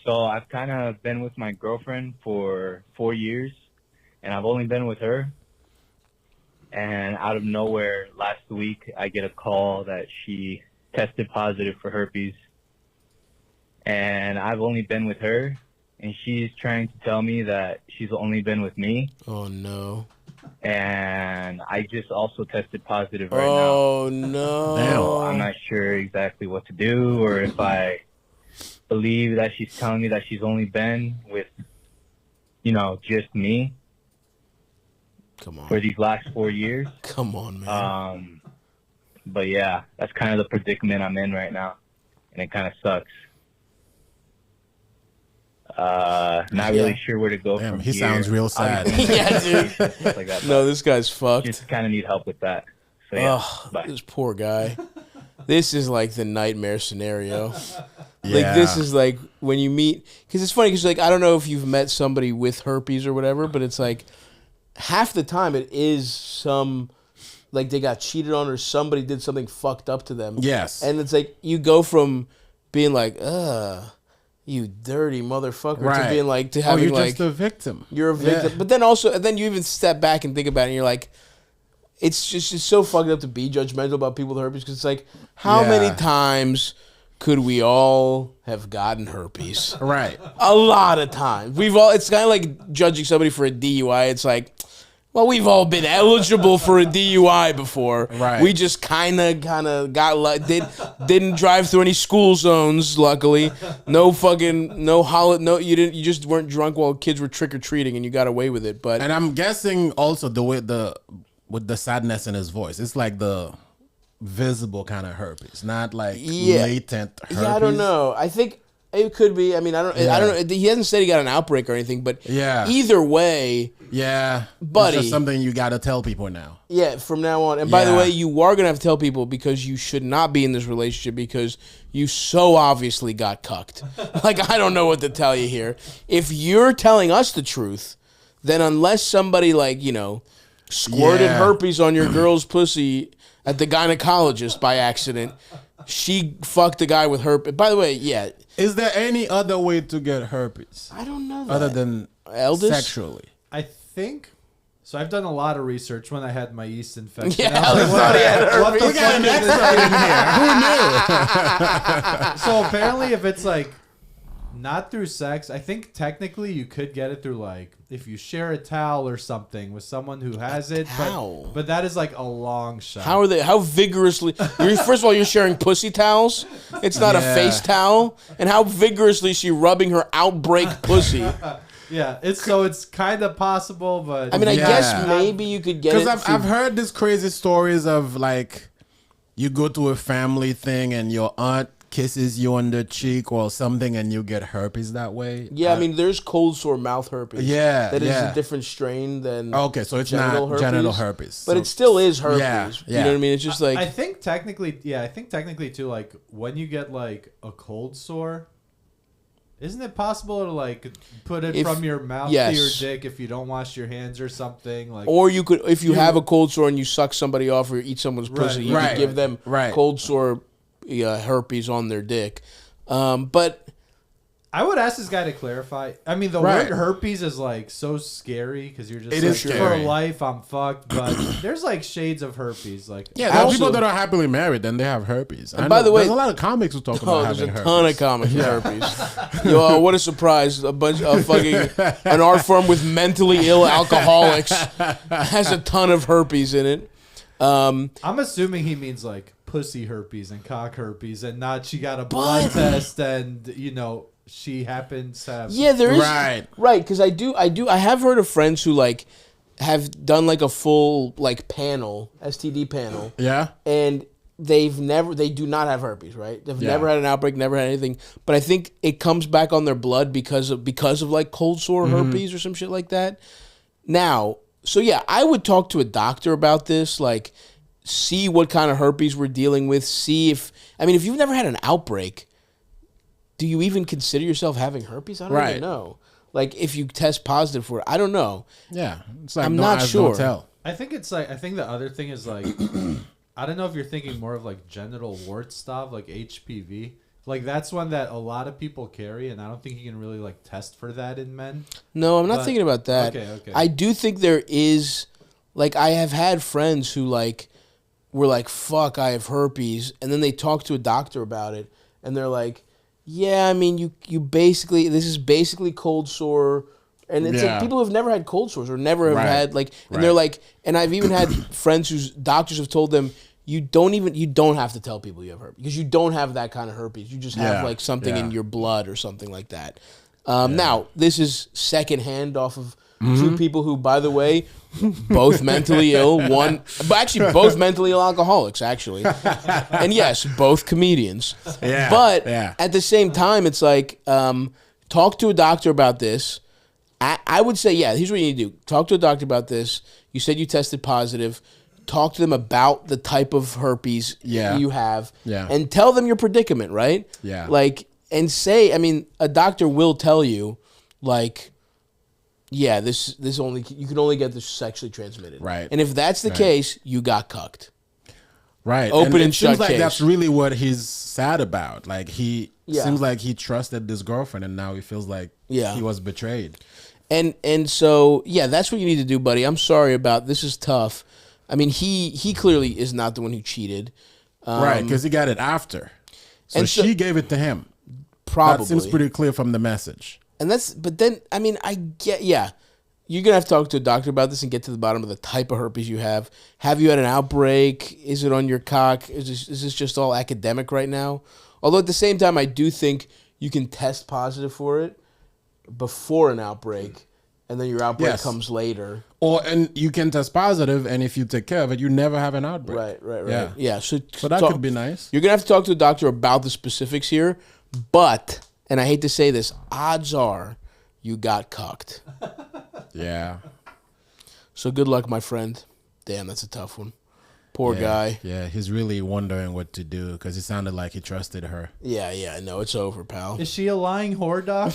So I've kind of been with my girlfriend for 4 years, and I've only been with her. And out of nowhere, last week, I get a call that she tested positive for herpes. And I've only been with her, and she's trying to tell me that she's only been with me. Oh, no. And I just also tested positive right now. Oh, no. So I'm not sure exactly what to do, or if I believe that she's telling me that she's only been with, just me. Come on. For these last 4 years. Come on, man. But yeah, that's kind of the predicament I'm in right now, and it kind of sucks. Not really sure where to go from he here. sounds real sad. Yeah, dude. Like that, no, this guy's fucked. Just kind of need help with that. So yeah, this poor guy. This is like the nightmare scenario. Yeah. Like, this is like when you meet, because it's funny, because like, I don't know if you've met somebody with herpes or whatever, but it's like half the time it is some, like they got cheated on or somebody did something fucked up to them. Yes. And it's like you go from being like, you dirty motherfucker, to being like, to having you're like, just a victim. You're a victim. Yeah. But then also, and then you even step back and think about it, and you're like, it's so fucked up to be judgmental about people with herpes, because it's like, how many times could we all have gotten herpes? Right. A lot of times. It's kind of like judging somebody for a DUI. It's like, well, we've all been eligible for a DUI before. Right. We just kind of got didn't drive through any school zones. Luckily, no you just weren't drunk while kids were trick or treating and you got away with it. But and I'm guessing also the way with the sadness in his voice, it's like the visible kind of herpes, not like latent herpes. Yeah, I don't know. I think it could be. I mean, I don't know. He hasn't said he got an outbreak or anything, but either way, buddy, it's just something you got to tell people now. Yeah, from now on. And by the way, you are gonna have to tell people, because you should not be in this relationship because you so obviously got cucked. Like, I don't know what to tell you here. If you're telling us the truth, then unless somebody squirted herpes on your girl's pussy at the gynecologist by accident, she fucked a guy with herpes. By the way, is there any other way to get herpes? I don't know that. Other than sexually? I think so. I've done a lot of research when I had my yeast infection. Yeah, I thought he had herpes. We got an expert in here. Who knew? So apparently, if it's like not through sex, I think technically you could get it through like if you share a towel or something with someone who has it. But that is like a long shot. How vigorously? First of all, you're sharing pussy towels. It's not a face towel. And how vigorously is she rubbing her outbreak pussy? Yeah, it's kind of possible, but I mean, I guess maybe you could get it. Because I've heard these crazy stories of like you go to a family thing and your aunt kisses you on the cheek or something and you get herpes that way. Yeah, I mean, there's cold sore mouth herpes. Yeah, that is a different strain than okay, so it's not genital herpes, but it still is herpes. Yeah. You know what I mean? It's just like I think technically too. Like when you get like a cold sore, isn't it possible to like put it from your mouth to your dick if you don't wash your hands or something? Like, or you could, if you have a cold sore and you suck somebody off or eat someone's pussy, you could give them cold sore herpes on their dick. But I would ask this guy to clarify. I mean, the word herpes is like so scary because you're just for life I'm fucked. But there's like shades of herpes. Like there are people that are happily married and they have herpes. And by the way, there's a lot of comics who talk about having herpes. There's a ton of comics with herpes. Yo, what a surprise! A bunch of an art form with mentally ill alcoholics has a ton of herpes in it. I'm assuming he means like pussy herpes and cock herpes, and not she got a blood test and she happens to have there is right because I have heard of friends who like have done like a full like panel STD panel and they do not have herpes, right? They've never had an outbreak, never had anything, but I think it comes back on their blood because of like cold sore herpes or some shit like that. Now, so I would talk to a doctor about this, like see what kind of herpes we're dealing with, see if you've never had an outbreak, do you even consider yourself having herpes? I don't even know. Like, if you test positive for it, I don't know. Yeah. It's like I'm not sure. I think the other thing is like, I don't know if you're thinking more of like genital wart stuff, like HPV. Like that's one that a lot of people carry, and I don't think you can really like test for that in men. No, I'm not thinking about that. Okay. I do think there is, like, I have had friends who like were like, "Fuck, I have herpes," and then they talk to a doctor about it, and they're like, "Yeah, I mean, you basically this is basically cold sore." And it's like people who've never had cold sores or never have had like, and they're like, and I've even had friends whose doctors have told them, you don't have to tell people you have herpes because you don't have that kind of herpes. You just have like something in your blood or something like that. Now, this is secondhand off of two people who, by the way, both mentally ill. Both mentally ill alcoholics, actually. And yes, both comedians. Yeah. But at the same time, it's like, talk to a doctor about this. I would say, here's what you need to do. Talk to a doctor about this. You said you tested positive. Talk to them about the type of herpes you have. Yeah. And tell them your predicament, right? Yeah. Like, and say, I mean, a doctor will tell you, like, this only, you can only get this sexually transmitted. Right. And if that's the case, you got cucked. Right. Open and shut seems like case. That's really what he's sad about. Like, he seems like he trusted this girlfriend, and now he feels like he was betrayed. And so, that's what you need to do, buddy. I'm sorry about this. Is tough. I mean, he clearly is not the one who cheated. Right, because he got it after. So she gave it to him. Probably. That seems pretty clear from the message. And but then, I mean, I get, you're going to have to talk to a doctor about this and get to the bottom of the type of herpes you have. Have you had an outbreak? Is it on your cock? Is this just all academic right now? Although at the same time, I do think you can test positive for it before an outbreak, and then your outbreak comes later. And you can test positive, and if you take care of it, you never have an outbreak. Right. Yeah. So that could be nice. You're going to have to talk to a doctor about the specifics here, but, and I hate to say this, odds are you got cucked. Yeah. So good luck, my friend. Damn, that's a tough one. Poor guy. Yeah, he's really wondering what to do because it sounded like he trusted her. Yeah, no, it's over, pal. Is she a lying whore, doc?